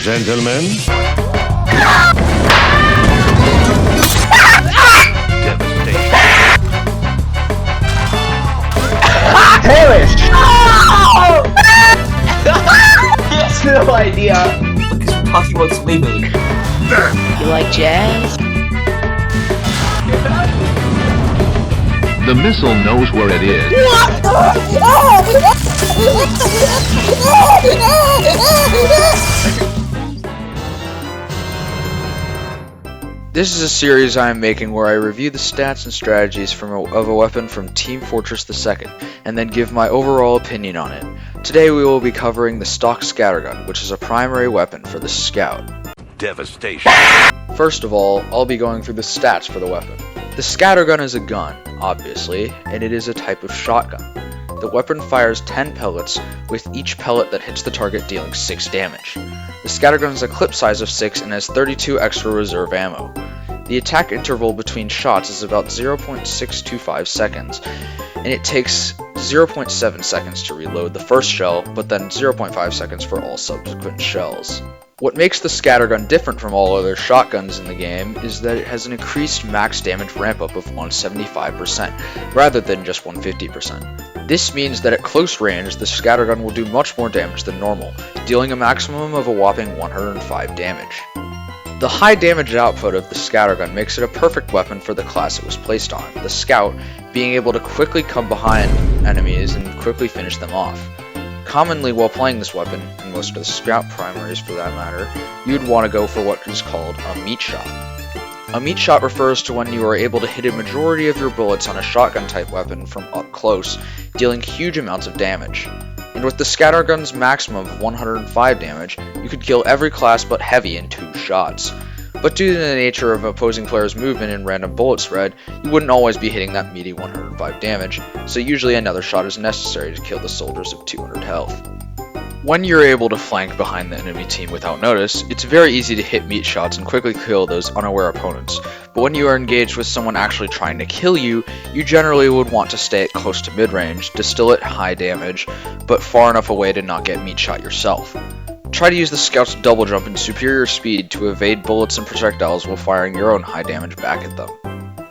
Gentlemen. Hamish! Oh! He has no idea. Look, we're talking about swimming. You like jazz? The missile knows where it is. This is a series I am making where I review the stats and strategies of a weapon from Team Fortress 2, and then give my overall opinion on it. Today we will be covering the Stock Scattergun, which is a primary weapon for the Scout. Devastation. First of all, I'll be going through the stats for the weapon. The Scattergun is a gun, obviously, and it is a type of shotgun. The weapon fires 10 pellets, with each pellet that hits the target dealing 6 damage. The Scattergun has a clip size of 6 and has 32 extra reserve ammo. The attack interval between shots is about 0.625 seconds, and it takes 0.7 seconds to reload the first shell, but then 0.5 seconds for all subsequent shells. What makes the Scattergun different from all other shotguns in the game is that it has an increased max damage ramp-up of 175%, rather than just 150%. This means that at close range, the Scattergun will do much more damage than normal, dealing a maximum of a whopping 105 damage. The high damage output of the Scattergun makes it a perfect weapon for the class it was placed on, the Scout, being able to quickly come behind enemies and quickly finish them off. Commonly while playing this weapon, and most of the Scout primaries for that matter, you'd want to go for what is called a meat shot. A meat shot refers to when you are able to hit a majority of your bullets on a shotgun type weapon from up close, dealing huge amounts of damage. And with the Scattergun's maximum of 105 damage, you could kill every class but heavy in 2 shots. But due to the nature of opposing players' movement and random bullet spread, you wouldn't always be hitting that meaty 105 damage, so usually another shot is necessary to kill the soldiers of 200 health. When you're able to flank behind the enemy team without notice, it's very easy to hit meat shots and quickly kill those unaware opponents, but when you are engaged with someone actually trying to kill you, you generally would want to stay at close to mid-range, to still at high damage, but far enough away to not get meat shot yourself. Try to use the Scout's double jump and superior speed to evade bullets and projectiles while firing your own high damage back at them.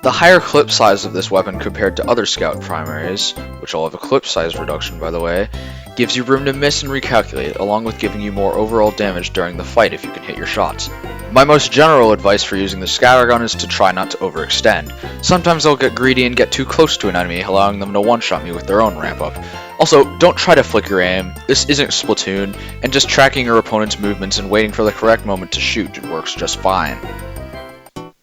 The higher clip size of this weapon compared to other Scout primaries, which all have a clip size reduction by the way, gives you room to miss and recalculate, along with giving you more overall damage during the fight if you can hit your shots. My most general advice for using the Scattergun is to try not to overextend. Sometimes I'll get greedy and get too close to an enemy, allowing them to one-shot me with their own ramp-up. Also, don't try to flick your aim, this isn't Splatoon, and just tracking your opponent's movements and waiting for the correct moment to shoot works just fine.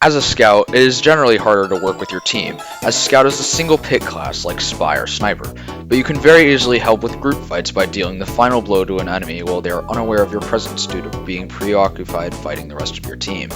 As a Scout, it is generally harder to work with your team, as Scout is a single pick class like Spy or Sniper, but you can very easily help with group fights by dealing the final blow to an enemy while they are unaware of your presence due to being preoccupied fighting the rest of your team.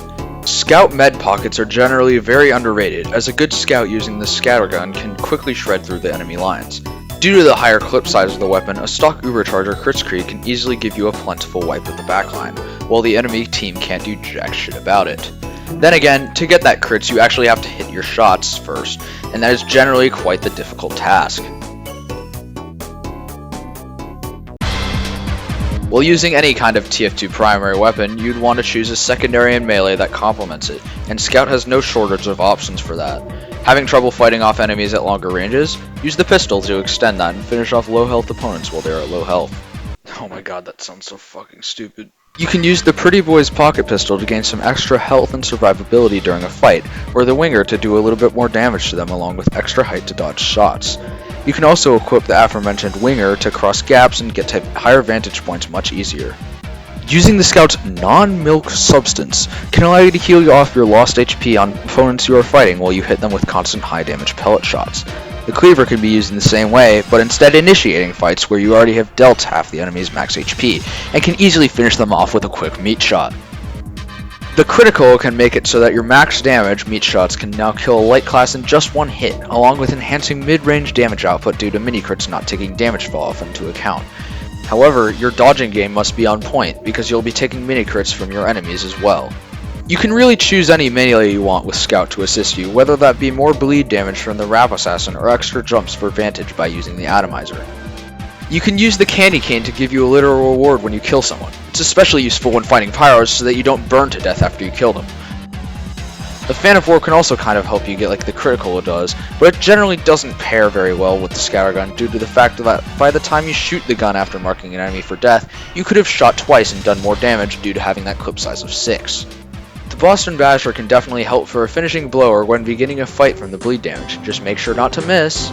Scout med pockets are generally very underrated, as a good Scout using the Scattergun can quickly shred through the enemy lines. Due to the higher clip size of the weapon, a stock Ubercharger Kritzkrieg can easily give you a plentiful wipe of the backline, while the enemy team can't do jack shit about it. Then again, to get that crits you actually have to hit your shots first, and that is generally quite the difficult task. While using any kind of TF2 primary weapon, you'd want to choose a secondary and melee that complements it, and Scout has no shortage of options for that. Having trouble fighting off enemies at longer ranges? Use the pistol to extend that and finish off low health opponents while they are at low health. Oh my god, that sounds so fucking stupid. You can use the Pretty Boy's pocket pistol to gain some extra health and survivability during a fight, or the Winger to do a little bit more damage to them along with extra height to dodge shots. You can also equip the aforementioned Winger to cross gaps and get to higher vantage points much easier. Using the Scout's non-milk substance can allow you to heal you off your lost HP on opponents you are fighting while you hit them with constant high damage pellet shots. The Cleaver can be used in the same way, but instead initiating fights where you already have dealt half the enemy's max HP, and can easily finish them off with a quick meat shot. The Critical can make it so that your max damage meat shots can now kill a light class in just one hit, along with enhancing mid-range damage output due to mini-crits not taking damage fall off into account. However, your dodging game must be on point, because you'll be taking mini-crits from your enemies as well. You can really choose any melee you want with Scout to assist you, whether that be more bleed damage from the Rap Assassin or extra jumps for vantage by using the Atomizer. You can use the candy cane to give you a literal reward when you kill someone. It's especially useful when fighting pyros so that you don't burn to death after you kill them. The Fan of War can also kind of help you get like the critical it does, but it generally doesn't pair very well with the Scattergun due to the fact that by the time you shoot the gun after marking an enemy for death, you could have shot twice and done more damage due to having that clip size of 6. The Boston Basher can definitely help for a finishing blow or when beginning a fight from the bleed damage, just make sure not to miss.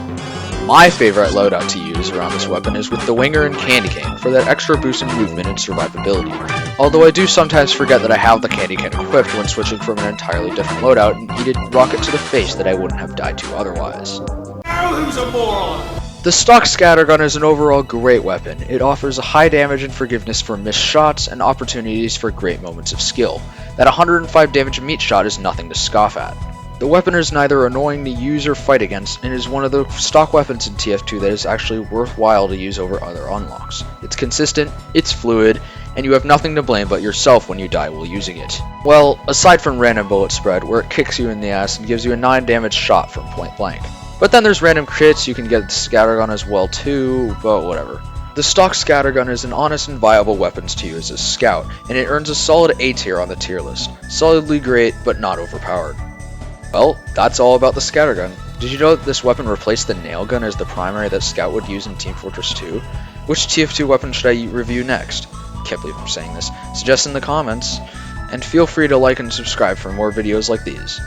My favorite loadout to use around this weapon is with the Winger and Candy Cane for that extra boost in movement and survivability. Although I do sometimes forget that I have the Candy Cane equipped when switching from an entirely different loadout and eat a rocket to the face that I wouldn't have died to otherwise. Now who's a moron? The Stock Scattergun is an overall great weapon. It offers a high damage and forgiveness for missed shots and opportunities for great moments of skill. That 105 damage meat shot is nothing to scoff at. The weapon is neither annoying to use or fight against, and is one of the stock weapons in TF2 that is actually worthwhile to use over other unlocks. It's consistent, it's fluid, and you have nothing to blame but yourself when you die while using it. Well, aside from random bullet spread, where it kicks you in the ass and gives you a 9 damage shot from point blank. But then there's random crits, you can get the Scattergun as well too, but whatever. The Stock Scattergun is an honest and viable weapon to use as a scout, and it earns a solid A tier on the tier list. Solidly great, but not overpowered. Well, that's all about the Scattergun. Did you know that this weapon replaced the nail gun as the primary that Scout would use in Team Fortress 2? Which TF2 weapon should I review next? Can't believe I'm saying this. Suggest in the comments, and feel free to like and subscribe for more videos like these.